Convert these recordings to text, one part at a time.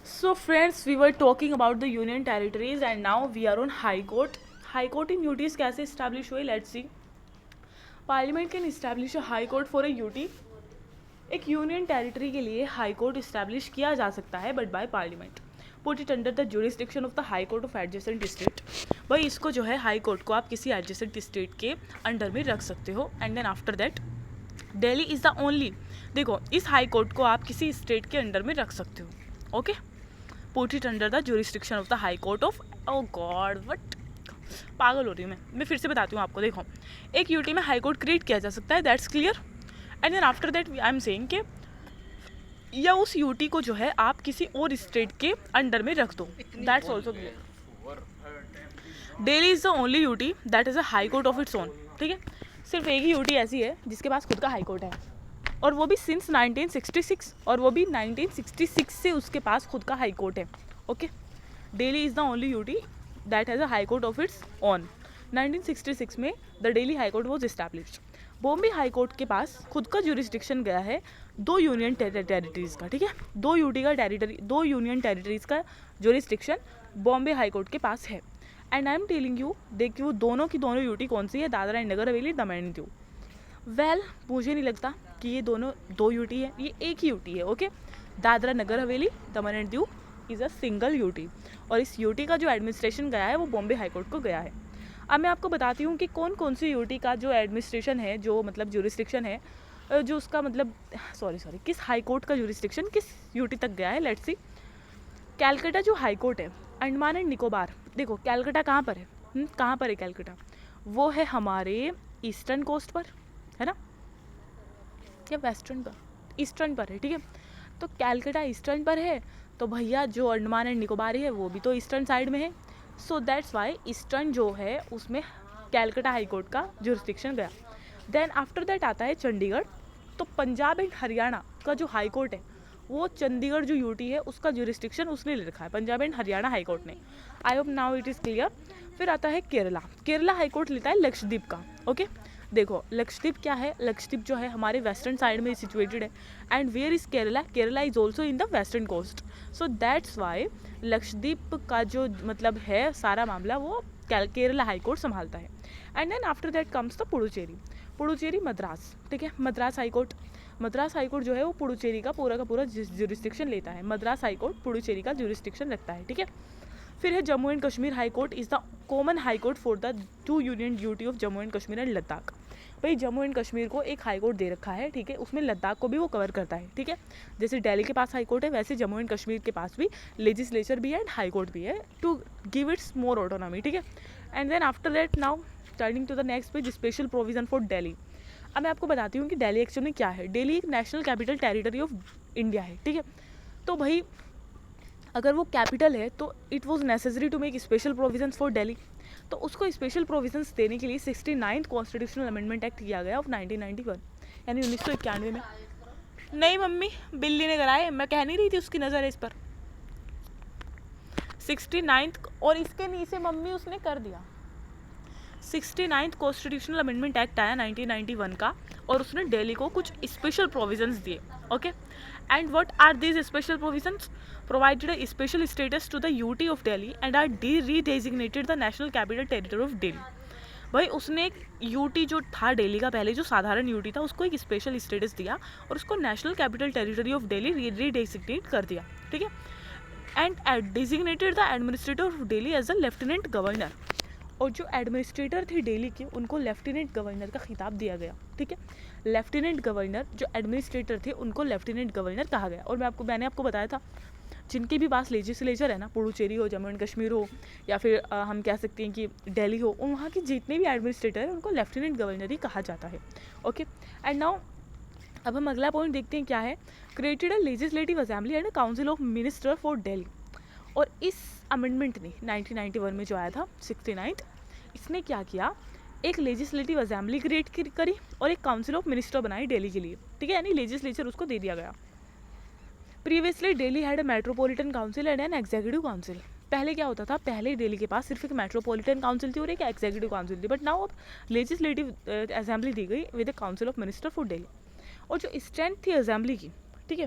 So friends, we were talking about the union territories and now we are on High Court. High Court in UTs कैसे establish हुई? Let's see. Parliament can establish a High Court for a UT. एक union territory के लिए high court establish किया जा सकता है but by parliament. Put it under the jurisdiction of the high court of adjacent state. भाई इसको जो है हाई कोर्ट को आप किसी एडजेसेंट स्टेट के अंडर में रख सकते हो and then after that Delhi is the only. देखो इस हाई कोर्ट को आप किसी स्टेट के अंडर में रख सकते हो. Okay, put it under the jurisdiction of the high court of. Oh god what, पागल हो रही हूँ मैं फिर से बताती हूँ आपको. देखो एक यूटी में हाई कोर्ट क्रिएट किया जा सकता है, that's clear. And then after that I am saying कि या उस यूटी को जो है आप किसी और स्टेट के अंडर में रख दो, that's also clear. Delhi is the only UT that is a high court of its own. ठीक है, सिर्फ एक ही यूटी ऐसी है जिसके पास खुद का हाई कोर्ट है और वो भी सिंस 1966, और वो भी 1966 से उसके पास खुद का हाई कोर्ट है. Okay, Delhi is the only UT that has a high court of its own. 1966 में the Delhi high court was established. Bombay high court के पास खुद का जुरिस्डिक्शन गया है दो यूनियन टेरिटरीज़ का. ठीक है, दो यूटी का टेरिटरी, दो यूनियन टेरिटरीज़ का जुरिस्डिक्शन बॉम्बे हाई कोर्ट के पास है. And I am telling you, देखिए वो दोनों की दोनों यूटी कौन सी है? Dadra and Nagar Haveli, Daman and Diu. Well मुझे नहीं लगता कि ये दोनों दो यूटी है, ये एक ही यूटी है. Okay, Dadra Nagar Haveli, Daman and Diu is a single UT और इस यूटी का जो एडमिनिस्ट्रेशन गया है वो बॉम्बे हाई कोर्ट को गया है. अब मैं आपको बताती हूँ कि कौन कौन सी यूटी का जो एडमिनिस्ट्रेशन है, जो मतलब जुरिस्डिक्शन है, जो उसका मतलब सॉरी किस हाई कोर्ट का जुरिस्डिक्शन किस यूटी तक गया है. Let's see. कैलकाटा जो हाई कोर्ट है, अंडमान एंड निकोबार. देखो कैलकाटा कहाँ पर है? कहाँ पर है कैलकाटा? वो है हमारे ईस्टर्न कोस्ट पर, है ना, या वेस्टर्न पर? ईस्टर्न पर है. ठीक है, तो कैलकाटा ईस्टर्न पर है, तो भैया जो अंडमान एंड निकोबार है वो भी तो ईस्टर्न साइड में है. सो दैट्स वाई ईस्टर्न जो है उसमें कैलकाटा हाई कोर्ट का जुरिस्डिक्शन गया. देन आफ्टर दैट आता है चंडीगढ़. तो पंजाब एंड हरियाणा का जो हाई कोर्ट है वो चंडीगढ़ जो यूटी है उसका जुरिस्डिक्शन उसने ले रखा है, Punjab and Haryana High Court ने. I hope now it is clear. फिर आता है केरला. केरला हाई कोर्ट लेता है लक्षद्वीप का. ओके, देखो लक्षद्वीप क्या है? लक्षद्वीप जो है हमारे वेस्टर्न साइड में सिचुएटेड है. And where is Kerala? Kerala is also in the western coast. So that's why Lakshadweep का जो मतलब है सारा मामला वो केरला हाई कोर्ट संभालता है. And then after that comes the Puducherry. Puducherry Madras. ठीक है, Madras high court. Madras high court जो है वो पुडुचेरी का पूरा जुरिस्डिक्शन लेता है. मद्रास हाई कोर्ट पुडुचेरी का जुरिस्डिक्शन रखता है. ठीक है, फिर है Jammu and Kashmir high court is the common high court for the two union duty of Jammu and Kashmir and Ladakh. भाई जम्मू एंड कश्मीर को एक हाई कोर्ट दे रखा है. ठीक है, उसमें लद्दाख को भी वो कवर करता है. ठीक है, जैसे दिल्ली के पास हाई कोर्ट है वैसे जम्मू एंड कश्मीर के पास भी लेजिस्लेचर भी है एंड हाई कोर्ट भी है to give its more autonomy. ठीक है, and then after that now turning to the next page, special provision for Delhi. अब मैं आपको बताती हूँ कि दिल्ली एक्चुअली में क्या है. दिल्ली एक national capital territory of India है. ठीक है, तो भाई अगर वो कैपिटल है तो it was necessary to make special provisions for Delhi. तो उसको स्पेशल प्रोविजंस देने के लिए 69th कॉन्स्टिट्यूशनल अमेंडमेंट एक्ट किया गया ऑफ 1991 यानी 1991 में. नहीं मम्मी, बिल्ली ने कराए, मैं कह नहीं रही थी उसकी नज़र है इस पर. 69th और इसके नीचे मम्मी उसने कर दिया. 69th कॉन्स्टिट्यूशनल अमेंडमेंट एक्ट आया 1991 का और उसने दिल्ली को कुछ स्पेशल प्रोविजंस दिए. Okay, and what are these special provisions? Provided a special status to the UT of Delhi and are redesignated the national capital territory of Delhi. भाई उसने एक यूटी जो था दिल्ली का पहले जो साधारण यूटी था उसको एक स्पेशल स्टेटस दिया और उसको national capital territory of Delhi redesignate कर दिया. ठीक है, and designated the administrator of Delhi as a lieutenant governor. और जो एडमिनिस्ट्रेटर थे दिल्ली के उनको लेफ्टिनेंट गवर्नर का खिताब दिया गया. ठीक है, लेफ्टिनेंट गवर्नर जो एडमिनिस्ट्रेटर थे उनको लेफ्टिनेंट गवर्नर कहा गया. और मैंने आपको बताया था जिनके भी पास लेजिस्लेचर है ना, पुडुचेरी हो, जम्मू एंड कश्मीर हो या फिर हम कह सकते हैं कि दिल्ली हो, वहाँ के जितने भी एडमिनिस्ट्रेटर हैं उनको लेफ्टिनेंट गवर्नर ही कहा जाता है. ओके, एंड नाउ अब हम अगला पॉइंट देखते हैं क्या है. Created a legislative assembly and a council of minister for Delhi. और इस अमेंडमेंट ने 1991 में जो आया था 69th, इसने क्या किया, एक लेजिस्लेटिव असेंबली क्रिएट करी और एक काउंसिल ऑफ मिनिस्टर बनाई दिल्ली के लिए. ठीक है, यानी लेजिस्लेचर उसको दे दिया गया. Previously Delhi had a metropolitan council and an executive council. पहले क्या होता था, पहले दिल्ली के पास सिर्फ एक मेट्रोपॉलिटन काउंसिल थी और एक एग्जीक्यूटिव काउंसिल थी. बट नाउ अब लेजिस्लेटिव असेंबली दी गई with the council of minister for Delhi. और जो स्ट्रेंथ थी असेंबली की, ठीक है,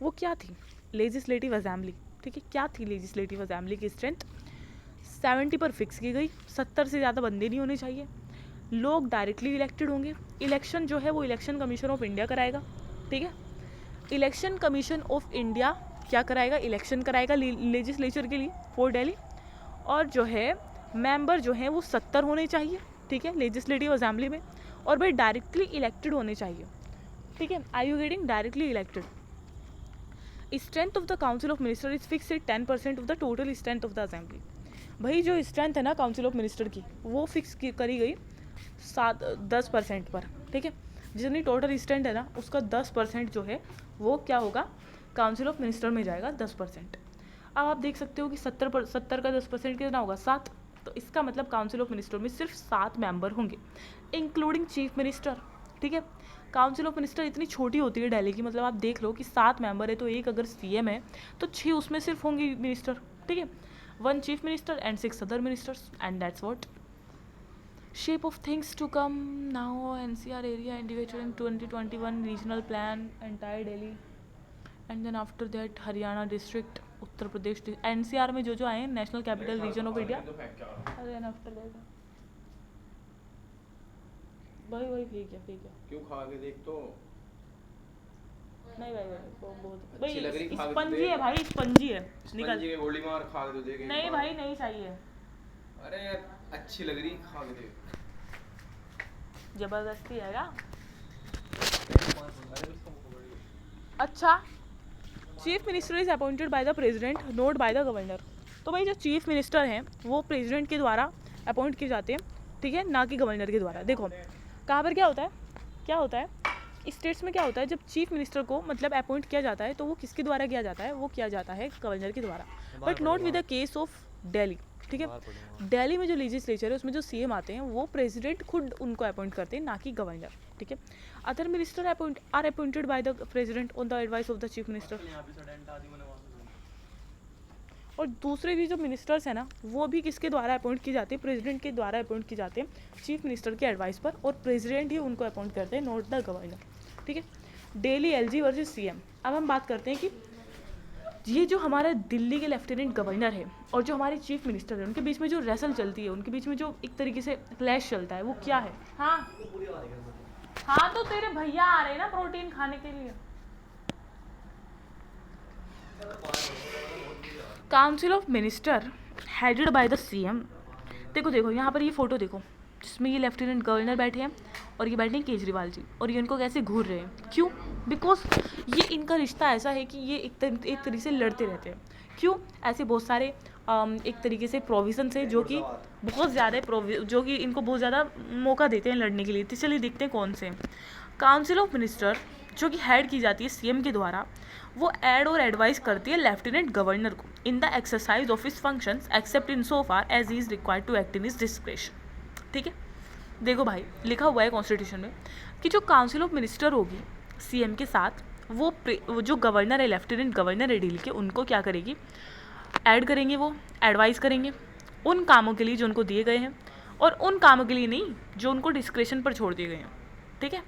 वो क्या थी? Legislative assembly. ठीक है, क्या थी लेजिस्लेटिव असेंबली की स्ट्रेंथ? 70 पर फिक्स की गई, 70 से ज़्यादा बंदे नहीं होने चाहिए, लोग डायरेक्टली इलेक्टेड होंगे, इलेक्शन जो है वो इलेक्शन कमीशन ऑफ इंडिया कराएगा, ठीक है, इलेक्शन कमीशन ऑफ इंडिया क्या कराएगा? इलेक्शन कराएगा लेजिस्लेचर के लिए फॉर दिल्ली, और जो है मेंबर जो हैं वो 70 होने चाहिए, ठीक है, लेजिस्लेटिव असेंबली में, और भाई डायरेक्टली इलेक्टेड होने चाहिए, ठीक है, are you getting? Directly elected. Strength of the council of minister is fix at 10% of the total strength of the assembly. भाई जो स्ट्रेंथ है ना काउंसिल ऑफ मिनिस्टर की वो फिक्स करी गई 10% पर, ठीक है, जितनी टोटल स्ट्रेंथ है ना उसका 10% जो है वो क्या होगा? काउंसिल ऑफ मिनिस्टर में जाएगा 10%। अब आप देख सकते हो कि 70 का 10% कितना होगा? 7। तो इसका मतलब काउंसिल ऑफ मिनिस्टर में सिर्फ 7 मेंबर होंगे इंक्लूडिंग चीफ मिनिस्टर, ठीक है। काउंसिल ऑफ मिनिस्टर इतनी छोटी होती है दिल्ली की, मतलब आप देख लो कि 7 मेंबर है तो एक अगर सीएम है तो 6 उसमें सिर्फ होंगे मिनिस्टर, ठीक है, 1 chief minister and 6 other ministers, and that's what shape of things to come now. NCR area individual in 2021 regional plan entire Delhi, and then after that Haryana district, Uttar Pradesh NCR में जो आए हैं national capital region of India, then after that भाई ठीक है क्यों खा के देख तो नहीं भाई बहुत अच्छी लग रही, खा के स्पंजी देख। है भाई, स्पंजी है, निकल। स्पंजी के गोली मार, खा के तो देख एक नहीं बार। भाई नहीं चाहिए, अरे अच्छी लग रही, खा के देख। जबरदस्ती है क्या? अच्छा, chief minister is appointed by the president note by the governor. तो भाई जो चीफ मिनिस्टर हैं वो प्रेसिडेंट के द्वारा अपॉइंट किए जाते हैं, ठीक है, ना कि गवर्नर के द्वारा। देखो कहाँ पर क्या होता है स्टेट्स में क्या होता है, जब चीफ मिनिस्टर को मतलब अपॉइंट किया जाता है तो वो किसके द्वारा किया जाता है? वो किया जाता है गवर्नर के द्वारा, but not with the case of Delhi, ठीक है। दिल्ली में जो लेजिस्लेचर है उसमें जो सीएम आते हैं वो प्रेसिडेंट खुद उनको अपॉइंट करते हैं, ना कि गवर्नर, ठीक है। Other minister are appointed by the president on the advice of the chief minister. और दूसरे भी जो मिनिस्टर्स हैं ना वो भी किसके द्वारा अपॉइंट किए जाते हैं? प्रेसिडेंट के द्वारा अपॉइंट किए जाते हैं चीफ मिनिस्टर के एडवाइस पर, और प्रेसिडेंट ही उनको अपॉइंट करते हैं, नॉट द गवर्नर, ठीक है। Delhi LG versus CM. अब हम बात करते हैं कि ये जो हमारा दिल्ली के लेफ्टिनेंट गवर्नर है और जो हमारे चीफ मिनिस्टर है उनके बीच में जो रेसल चलती है, उनके बीच में जो एक तरीके से क्लैश चलता है वो क्या है? हाँ तो तेरे भैया आ रहे हैं ना प्रोटीन खाने के लिए। Council of minister headed by the CM. देखो यहाँ पर ये फोटो देखो जिसमें ये लेफ्टिनेंट गवर्नर बैठे हैं और ये बैठे हैं केजरीवाल जी, और ये इनको कैसे घूर रहे हैं? क्यों? बिकॉज ये इनका रिश्ता ऐसा है कि ये एक तरीके से लड़ते रहते हैं। क्यों? ऐसे बहुत सारे एक तरीके से प्रोविजंस है जो कि बहुत ज़्यादा जो कि इनको बहुत ज़्यादा मौका देते हैं लड़ने के लिए। तो चलिए देखते हैं कौन से। काउंसिल ऑफ मिनिस्टर जो कि हेड की जाती है सीएम के द्वारा, वो एड और एडवाइस करती है लेफ्टिनेंट गवर्नर को in the exercise of his functions except in so far as he is required to act in his discretion, ठीक है। देखो भाई लिखा हुआ है कॉन्स्टिट्यूशन में कि जो काउंसिल ऑफ मिनिस्टर होगी सीएम के साथ, वो जो गवर्नर है, लेफ्टिनेंट गवर्नर है दिल्ली के, उनको क्या करेगी? ऐड करेंगे, वो एडवाइस करेंगे उन कामों के लिए जो उनको दिए गए हैं, और उन कामों के लिए नहीं जो उनको डिस्क्रेशन पर छोड़ दिए गए हैं, ठीक है।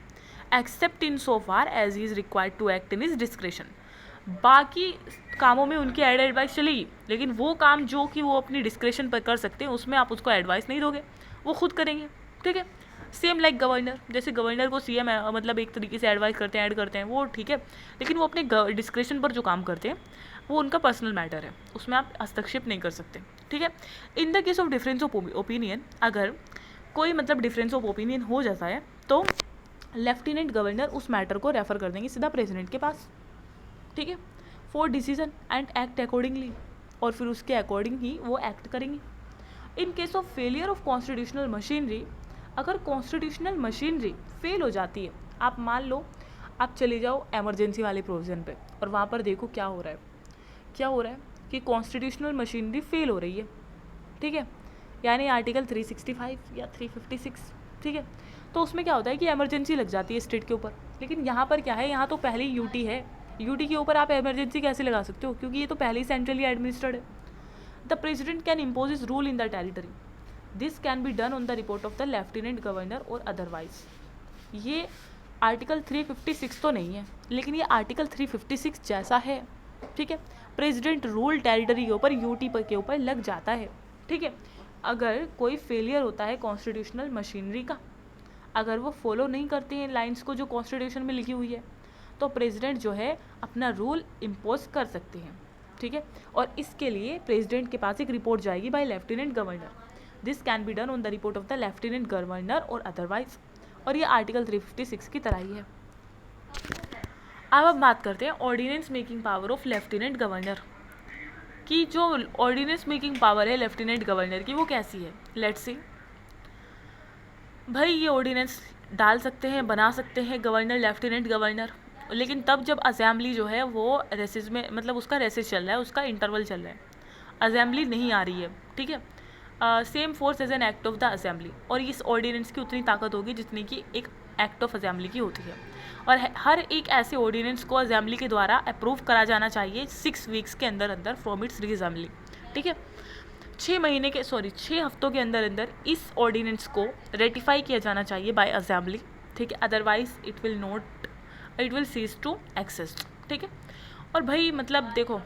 Except in so far as he is required to act in his discretion. बाकी कामों में उनकी एडवाइस चलेगी, लेकिन वो काम जो कि वो अपनी डिस्क्रेशन पर कर सकते हैं उसमें आप उसको एडवाइस नहीं दोगे, वो खुद करेंगे, ठीक है। सेम लाइक गवर्नर, जैसे गवर्नर को सीएम मतलब एक तरीके से एडवाइस करते हैं, ऐड करते हैं, वो ठीक है, लेकिन वो अपने डिस्क्रेशन पर जो काम करते हैं वो उनका पर्सनल मैटर है, उसमें आप हस्तक्षेप नहीं कर सकते, ठीक है। In the case of difference of opinion, अगर कोई मतलब डिफरेंस ऑफ ओपिनियन हो जाता है तो लेफ्टिनेंट गवर्नर उस मैटर को रेफर कर देंगे सीधा प्रेसिडेंट के पास, ठीक है, for decision and act accordingly, और फिर उसके अकॉर्डिंग ही वो एक्ट करेंगे। इन case of failure of constitutional machinery, अगर कॉन्स्टिट्यूशनल मशीनरी फेल हो जाती है, आप मान लो आप चले जाओ एमरजेंसी वाले प्रोविज़न पे और वहाँ पर देखो क्या हो रहा है कि कॉन्स्टिट्यूशनल मशीनरी फेल हो रही है, ठीक है, यानी आर्टिकल 365 या 356, ठीक है, तो उसमें क्या होता है कि एमरजेंसी लग जाती है स्टेट के ऊपर। लेकिन यहाँ पर क्या है, यहाँ तो पहले ही यूटी है, यूटी के ऊपर आप एमरजेंसी कैसे लगा सकते हो, क्योंकि ये तो पहले ही सेंट्रली एडमिनिस्ट्रेड है। The president can impose is rule in the territory, this can be done on the report of the lieutenant governor और अदरवाइज। ये आर्टिकल 356 तो नहीं है, लेकिन ये आर्टिकल 356 जैसा है, ठीक है। प्रेसिडेंट रूल टेरिटरी के ऊपर यूटी के ऊपर लग जाता है, ठीक है। अगर कोई फेलियर होता है कॉन्स्टिट्यूशनल मशीनरी का, अगर वो फॉलो नहीं करते हैं लाइंस को जो कॉन्स्टिट्यूशन में लिखी हुई है, तो प्रेसिडेंट जो है अपना रूल इम्पोज कर सकते हैं, ठीक है। और इसके लिए प्रेसिडेंट के पास एक रिपोर्ट जाएगी by lieutenant governor. This can be done on the report of the lieutenant governor और अदरवाइज, और ये आर्टिकल 356 की तरह ही है। अब हम बात करते हैं ordinance making power of lieutenant governor की। जो ऑर्डिनेंस मेकिंग पावर है लेफ्टिनेंट गवर्नर की वो कैसी है, लेट्स सी। भाई ये ऑर्डिनेंस डाल सकते हैं, बना सकते हैं गवर्नर, लेफ्टिनेंट गवर्नर, लेकिन तब जब असेंबली जो है वो रेसेस में, मतलब उसका रेसेस चल रहा है, उसका इंटरवल चल रहा है, असेंबली नहीं आ रही है, ठीक है। Same force as an act of the assembly, और इस ऑर्डिनेंस की उतनी ताकत होगी जितनी कि एक एक्ट ऑफ असेंबली की होती है। और हर एक ऐसे ऑर्डिनेंस को असेंबली के द्वारा अप्रूव करा जाना चाहिए 6 वीक्स के अंदर अंदर फ्रॉम इट्स रीअसेंबली, ठीक है। 6 हफ्तों के अंदर अंदर इस ऑर्डिनेंस को रेटिफाई किया जाना चाहिए बाय असेंबली, ठीक है। Otherwise it will cease to exist, ठीक है। और भाई मतलब देखो,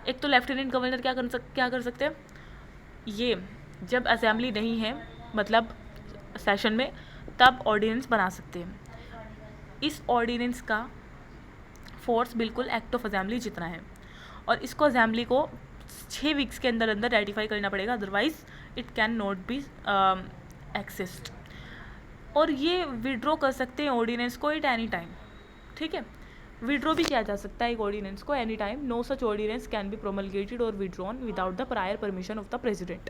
एक तो लेफ्टिनेंट गवर्नर क्या कर सकते हैं, ये जब असेंबली नहीं है मतलब सेशन में, तब ऑर्डिनेंस बना सकते हैं। इस ऑर्डिनेंस का फोर्स बिल्कुल एक्ट ऑफ असेंबली जितना है, और इसको असेंबली को 6 वीक्स के अंदर अंदर रेटिफाई करना पड़ेगा, otherwise it can not be exist. और ये विड्रॉ कर सकते हैं ऑर्डिनेंस को एट एनी टाइम, ठीक है। विड्रॉ भी किया जा सकता है एक ऑर्डिनेंस को any time. No such ordinance can be promulgated और withdrawn without the prior permission of the president.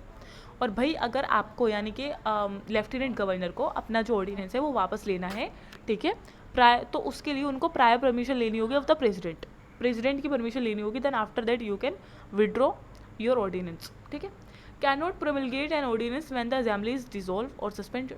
और भाई अगर आपको यानी कि लेफ्टिनेंट गवर्नर को अपना जो ऑर्डिनेंस है वो वापस लेना है, ठीक है, तो उसके लिए उनको प्रायर परमिशन लेनी होगी ऑफ द प्रेसिडेंट की परमिशन लेनी होगी। Then after that you can withdraw your ordinance, ठीक है। Can not promulgate an ordinance when the assembly is dissolve और सस्पेंडेड।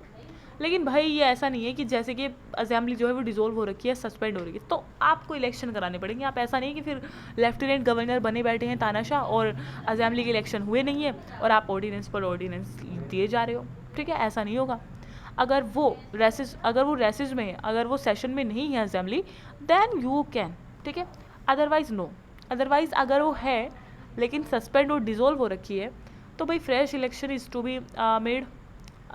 लेकिन भाई ये ऐसा नहीं है कि जैसे कि असेंबली जो है वो डिसॉल्व हो रखी है, सस्पेंड हो रही है, तो आपको इलेक्शन कराने पड़ेंगे। आप ऐसा नहीं कि फिर लेफ्टिनेंट गवर्नर बने बैठे हैं तानाशाह और असेंबली के इलेक्शन हुए नहीं है और आप ऑर्डिनेंस पर ऑर्डिनेंस दिए जा रहे हो, ठीक है, ऐसा नहीं होगा। अगर वो रेसेस में है, अगर वो सेशन में नहीं है असेंबली, देन यू कैन, ठीक है। Otherwise no. अदरवाइज अगर वो है लेकिन सस्पेंड और डिसॉल्व हो रखी है, तो भाई fresh election is to be made,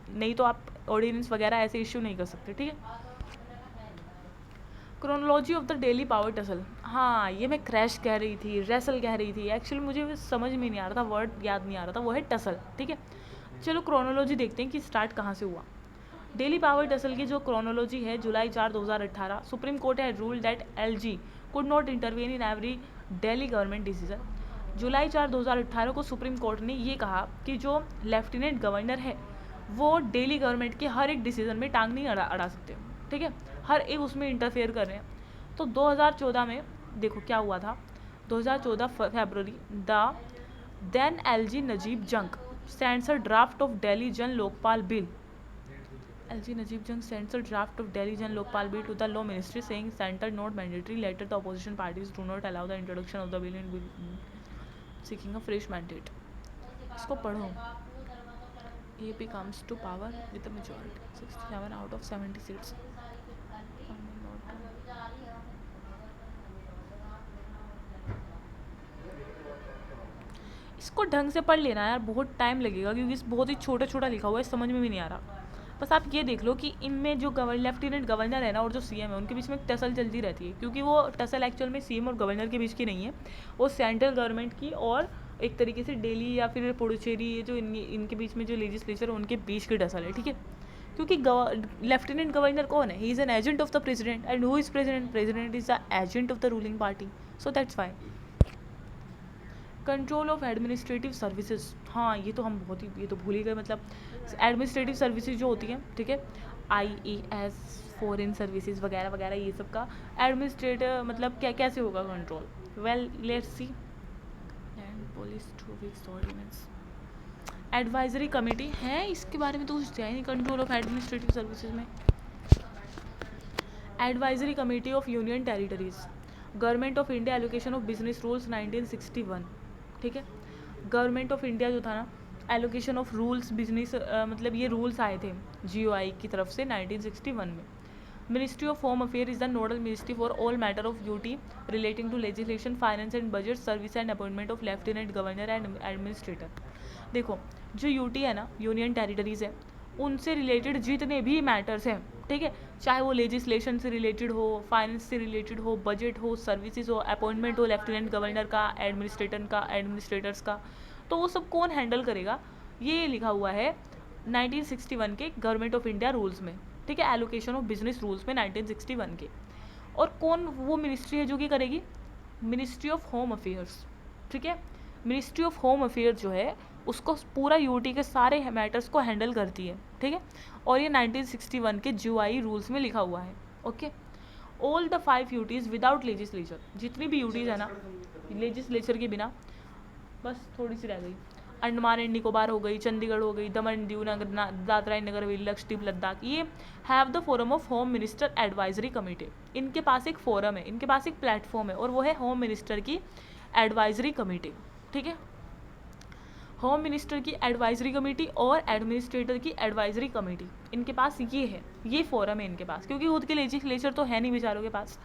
नहीं तो आप ऑर्डिनेंस वगैरह ऐसे इश्यू नहीं कर सकते, ठीक है। Chronology of the daily power tussle, हाँ ये मैं क्रैश कह रही थी, रेसल कह रही थी, एक्चुअली मुझे समझ में नहीं आ रहा था, वर्ड याद नहीं आ रहा था, वो है टसल, ठीक है। चलो क्रोनोलॉजी देखते हैं कि स्टार्ट कहाँ से हुआ। डेली पावर टसल की जो क्रोनोलॉजी है, July 4, 2018, Supreme Court had ruled that LG could not intervene in every Delhi government decision. जुलाई 4, 2018 को सुप्रीम कोर्ट ने ये कहा कि जो लेफ्टिनेंट गवर्नर है वो दिल्ली गवर्नमेंट के हर एक डिसीजन में टांग नहीं अड़ा सकते, ठीक है, हर एक उसमें इंटरफेयर कर रहे हैं। तो 2014 में देखो क्या हुआ था, 2014 February, the then LG Najib Jung sends a draft of Delhi Jan Lokpal bill. LG Najib Jung sends a draft of Delhi Jan Lokpal bill to the law ministry saying center not mandatory. Later the opposition parties do not allow the introduction of the bill in seeking a fresh mandate. इसको पढ़ो। AP comes to power with a majority 67 out of 70 seats. इसको ढंग से पढ़ लेना यार, बहुत time लगेगा क्योंकि इस बहुत ही छोटा छोटा लिखा हुआ है, समझ में भी नहीं आ रहा। बस आप ये देख लो कि इनमें जो लेफ्टिनेंट गवर्नर है ना और जो CM है उनके बीच में एक टसल चलती रहती है, क्योंकि वो टसल एक्चुअल में CM और गवर्नर के बीच की नहीं है, वो सेंट्रल गवर्नमेंट की और एक तरीके से दिल्ली या फिर पुडुचेरी, ये जो इनके बीच में जो लेजिस्लेचर है उनके बीच की टसल है, ठीक है। क्योंकि लेफ्टिनेंट गवर्नर कौन है, he is an agent of the president, and who is president, president is the agent of the ruling party, so that's Y. Control of administrative services, हाँ ये तो हम ये तो भूल ही गए, मतलब एडमिनिस्ट्रेटिव सर्विसेज जो होती हैं, ठीक है, IAS, फॉरेन सर्विसेज वगैरह वगैरह, ये सब का एडमिनिस्ट्रेटिव मतलब क्या कैसे होगा control. Well let's see. And police 2 weeks ordinance, advisory committee है, इसके बारे में तो कुछ दिया ही नहीं कंट्रोल ऑफ एडमिनिस्ट्रेटिव सर्विसेज में। Advisory committee of union territories, government of India allocation of business rules 1961, ठीक है। गवर्नमेंट ऑफ इंडिया जो था ना, एलोकेशन ऑफ रूल्स बिजनेस, मतलब ये रूल्स आए थे GOI की तरफ से 1961 में। Ministry of home affair is the nodal ministry for all matter of duty relating to legislation, finance and budget, service and appointment of lieutenant governor and administrator. देखो जो यूटी है ना, यूनियन टेरिटरीज है, उनसे रिलेटेड जितने भी matters हैं, ठीक है, चाहे वो लेजिस्लेशन से रिलेटेड हो, फाइनेंस से रिलेटेड हो, बजट हो, सर्विसेज हो, अपॉइंटमेंट हो लेफ्टिनेंट गवर्नर का, एडमिनिस्ट्रेटर्स का, तो वो सब कौन हैंडल करेगा, ये लिखा हुआ है 1961 के गवर्नमेंट ऑफ इंडिया रूल्स में, ठीक है, एलोकेशन ऑफ बिजनेस रूल्स में 1961 के। और कौन वो मिनिस्ट्री है जो कि करेगी, मिनिस्ट्री ऑफ होम अफेयर्स, ठीक है। मिनिस्ट्री ऑफ होम अफेयर जो है उसको पूरा यूटी के सारे मैटर्स को हैंडल करती है, ठीक है, और ये 1961 के जीओआई रूल्स में लिखा हुआ है। Okay, all the 5 UTs without legislature, जितनी भी यूटीज़ है ना लेजिस्लेचर के बिना, बस थोड़ी सी रह गई, अंडमान एंड निकोबार हो गई, चंडीगढ़ हो गई, दमन दीव दादरा एंड नगर हवेली, लक्षद्वीप, लद्दाख, ये have the forum of home minister advisory committee. इनके पास एक फोरम है, इनके पास एक प्लेटफॉर्म है, और वो है होम मिनिस्टर की एडवाइजरी कमेटी, ठीक है। होम मिनिस्टर की एडवाइजरी कमेटी और एडमिनिस्ट्रेटर की एडवाइजरी कमेटी, इनके पास ये है, ये फोरम है इनके पास, क्योंकि खुद के लेजिस्लेचर तो है नहीं बेचारों के पास।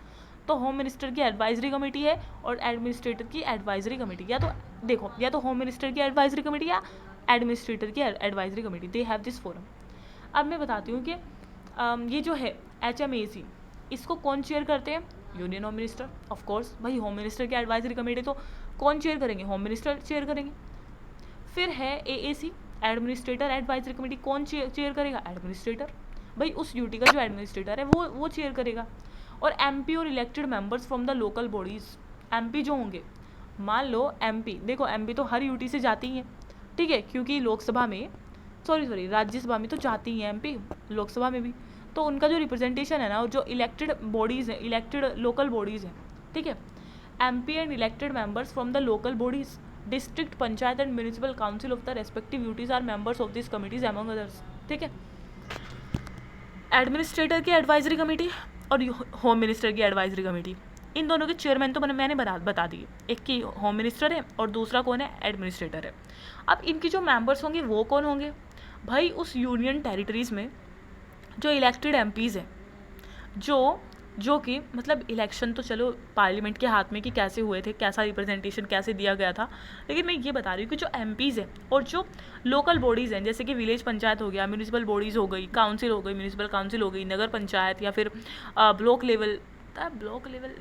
तो होम मिनिस्टर की एडवाइजरी कमेटी है और एडमिनिस्ट्रेटर की एडवाइजरी कमेटी, या तो देखो या तो होम मिनिस्टर की एडवाइजरी कमेटी या एडमिनिस्ट्रेटर की advisory committee, they have this forum. अब मैं बताती हूँ कि ये जो है HMAC, इसको कौन चेयर करते हैं, union home minister, of course भाई होम मिनिस्टर की एडवाइजरी कमेटी तो कौन चेयर करेंगे, होम मिनिस्टर चेयर करेंगे। फिर है AAC, एडमिनिस्ट्रेटर एडवाइजरी कमेटी, कौन चेयर करेगा, एडमिनिस्ट्रेटर, भाई उस यूटी का जो एडमिनिस्ट्रेटर है वो चेयर करेगा। और MP और elected members from the local bodies, MP जो होंगे, मान लो MP, देखो MP तो हर यूटी से जाती हैं, ठीक है, क्योंकि लोकसभा में सॉरी राज्यसभा में तो जाती हैं MP, लोकसभा में भी, तो उनका जो रिप्रेजेंटेशन है ना, और जो इलेक्टेड बॉडीज़ हैं, इलेक्टेड लोकल बॉडीज़ हैं, ठीक है, MP and elected members from the local bodies, district panchayat and municipal council of the respective UTs are members of this committees among others, ठीक है। एडमिनिस्ट्रेटर की एडवाइजरी कमेटी और home minister की advisory committee, इन दोनों के चेयरमैन तो मैंने बता दिए, एक की होम मिनिस्टर है और दूसरा कौन है, एडमिनिस्ट्रेटर है। अब इनकी जो मेंबर्स होंगे वो कौन होंगे, भाई उस यूनियन टेरिटरीज में जो इलेक्टेड MPs हैं, जो कि मतलब इलेक्शन तो चलो पार्लियामेंट के हाथ में कि कैसे हुए थे, कैसा रिप्रेजेंटेशन कैसे दिया गया था, लेकिन मैं ये बता रही हूँ कि जो MPs हैं और जो लोकल बॉडीज़ हैं, जैसे कि विलेज पंचायत हो गया, म्यूनिसिपल बॉडीज़ हो गई, काउंसिल हो गई, म्यूनिसिपल काउंसिल हो गई, नगर पंचायत, या फिर ब्लॉक लेवल,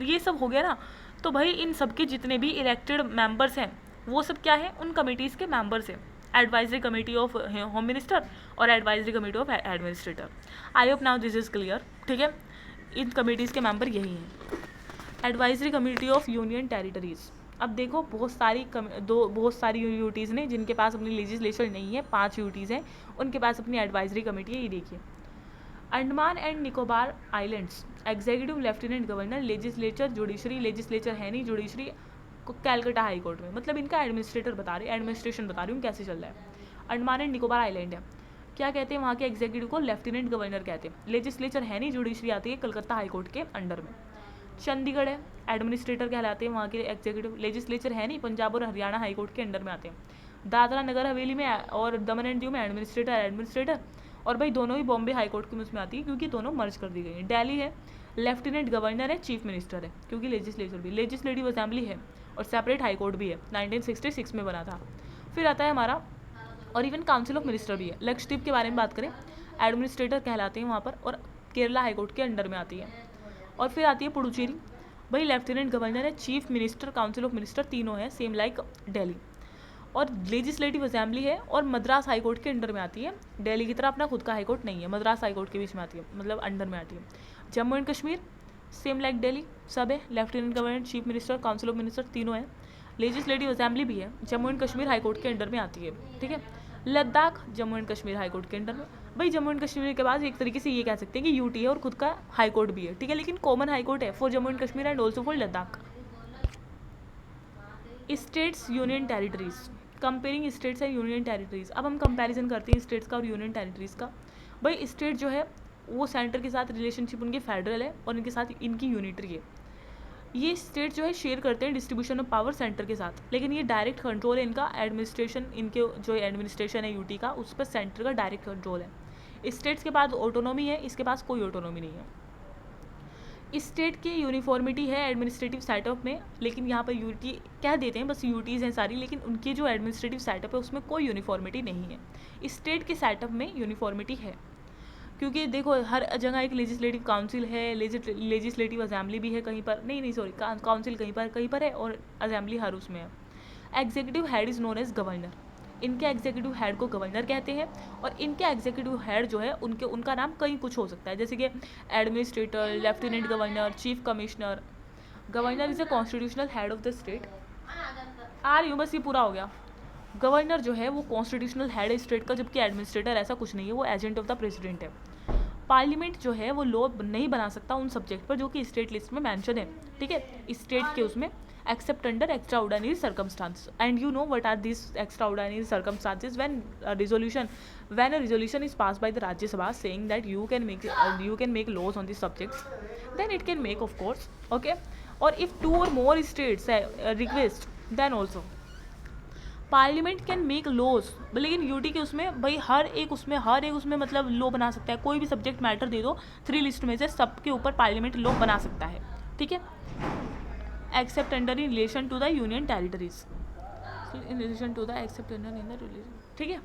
ये सब हो गया ना, तो भाई इन सब के जितने भी इलेक्टेड मेम्बर्स हैं वो सब क्या है, उन कमिटीज़ के मेम्बर्स हैं, advisory committee of home minister और advisory committee of administrator. I hope now this is clear, ठीक है। इन कमेटीज़ के मेंबर यही हैं। Advisory committee of union territories, अब देखो बहुत सारी यूटीज़ ने जिनके पास अपनी लेजिस्लेशन नहीं है, 5 यूटीज़ हैं, उनके पास अपनी एडवाइजरी कमेटी है। ये देखिए, Andaman and Nicobar islands, executive lieutenant governor, legislature, judiciary, legislature है नहीं, जुडिशरी कैलकाटा हाई कोर्ट में, मतलब इनका एडमिनिस्ट्रेशन बता रही हूँ कैसे चल रहा है। अंडमान एंड निकोबार आइलैंड है, क्या कहते हैं वहाँ के एग्जीक्यूटिव को, लेफ्टिनेंट गवर्नर कहते हैं। लेजिस्लेचर है नहीं, जुडिशरी आती है कलकत्ता हाई कोर्ट के अंडर में। चंडीगढ़ है, एडमिनिस्ट्रेटर कहलाते हैं वहाँ के एग्जीक्यूटिव। लेजिस्लेचर है नहीं, पंजाब और हरियाणा हाई कोर्ट के अंडर में आते हैं। दादरा नगर हवेली में और दमन एंड दीव में एडमिनिस्ट्रेटर, और भाई दोनों ही बॉम्बे हाई कोर्ट की उसमें आती है क्योंकि दोनों मर्ज कर दी गई है। दिल्ली है, लेफ्टिनेंट गवर्नर है, चीफ मिनिस्टर है, क्योंकि लेजिस्लेचर भी, लेजिस्लेटिव असेंबली है और सेपरेट हाई कोर्ट भी है, 1966 में बना था। फिर आता है हमारा, और इवन काउंसिल ऑफ मिनिस्टर भी है। लक्षद्वीप के बारे में बात करें, एडमिनिस्ट्रेटर कहलाते हैं वहाँ पर, और केरला हाई कोर्ट के अंडर में आती है। और फिर आती है पुडुचेरी, भाई लेफ्टिनेंट गवर्नर है, chief minister, council of minister, तीनों है, सेम लाइक दिल्ली। और लेजिस्लेटिव असेंबली है और मद्रास हाई कोर्ट के अंडर में आती है। दिल्ली की तरह अपना खुद का हाई कोर्ट नहीं है, मद्रास हाई कोर्ट के बीच में आती है, मतलब अंडर में आती है। Jammu and Kashmir same like Delhi, सब है, lieutenant governor, chief minister, council of minister, तीनों है। लेजिस्लेटिव असेंबली भी है, Jammu and Kashmir high court के अंडर में आती है, ठीक है। Ladakh Jammu and Kashmir high court के अंडर में, भाई जम्मू एंड कश्मीर के बाद एक तरीके से ये कह सकते हैं कि यूटी है और खुद का हाई कोर्ट भी है, ठीक है, लेकिन कॉमन हाई कोर्ट है for Jammu and Kashmir and also for Ladakh. States union territories, comparing states and union territories. अब हम कंपैरिजन करते हैं स्टेट्स का और यूनियन टेरिटरीज का। भाई स्टेट जो है वो सेंटर के साथ रिलेशनशिप उनकी फेडरल है और इनके साथ इनकी यूनिटरी है। ये स्टेट जो है शेयर करते हैं डिस्ट्रीब्यूशन ऑफ पावर सेंटर के साथ, लेकिन ये डायरेक्ट कंट्रोल है इनका, एडमिनिस्ट्रेशन, इनके जो एडमिनिस्ट्रेशन है यूटी का, उस पर सेंटर का डायरेक्ट कंट्रोल है। स्टेट्स के पास ऑटोनॉमी है, इसके पास कोई ऑटोनॉमी नहीं है। स्टेट की यूनिफॉर्मिटी है एडमिनिस्ट्रेटिव सेटअप में, लेकिन यहाँ पर यूटी कह देते हैं, बस यूटीज़ हैं सारी, लेकिन उनकी जो एडमिनिस्ट्रेटिव सेटअप है उसमें कोई यूनिफॉर्मिटी नहीं है। स्टेट के सेटअप में यूनिफॉर्मिटी है, क्योंकि देखो हर जगह एक लेजिस्लेटिव काउंसिल है, लेजिस्लेटिव असेंबली भी है कहीं पर, नहीं सॉरी, काउंसिल कहीं पर है और असेंबली हर उसमें है। Executive head is known as governor, इनके एग्जीक्यूटिव हेड को गवर्नर कहते हैं, और इनके एग्जीक्यूटिव हेड जो है उनका नाम कहीं कुछ हो सकता है, जैसे कि administrator, lieutenant governor, chief commissioner. Governor is a constitutional head of the state. आ रही हूँ, बस ये पूरा हो गया। गवर्नर जो है वो कॉन्स्टिट्यूशनल हेड है स्टेट का, जबकि एडमिनिस्ट्रेटर ऐसा कुछ नहीं है, वो एजेंट ऑफ द प्रेसिडेंट है। पार्लियामेंट जो है वो लॉ नहीं बना सकता उन सब्जेक्ट पर जो कि स्टेट लिस्ट में मेंशन है, ठीक है, स्टेट के उसमें, except under extraordinary circumstances. And you know what are these extraordinary circumstances? When a resolution is passed by the Rajya Sabha saying that you can make laws on these subjects, then it can make, of course, okay. Or if 2 or more states request, then also parliament can make laws. लेकिन UT के उसमें भाई हर एक उसमें मतलब law बना सकता है, कोई भी सब्जेक्ट मैटर दे दो 3 लिस्ट में से, सबके ऊपर पार्लियामेंट लॉ बना सकता है, ठीक है, except under in relation to the union territories, in relation to the except under in the relation, ठीक है।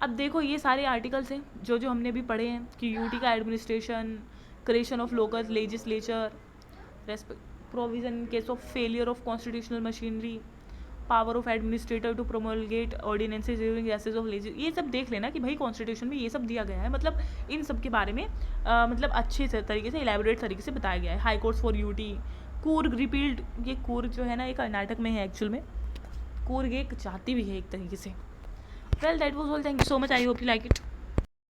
अब देखो ये सारे आर्टिकल्स हैं जो हमने भी पढ़े हैं कि यूटी का administration, creation of local legislature, provision in case of failure of constitutional machinery, power of administrator to promulgate ordinances during recess of legis, ये सब देख लेना कि भाई कॉन्स्टिट्यूशन में ये सब दिया गया है, मतलब इन सब के बारे में मतलब अच्छे से तरीके से इलेबोरेट तरीके से बताया गया है। High courts for UT, Coorg repealed, ये कूर्ग जो है ना ये कर्नाटक में है एक्चुअल में, कूर्ग एक जाति भी है एक तरीके से। Well that was all, thank you so much, I hope you like it.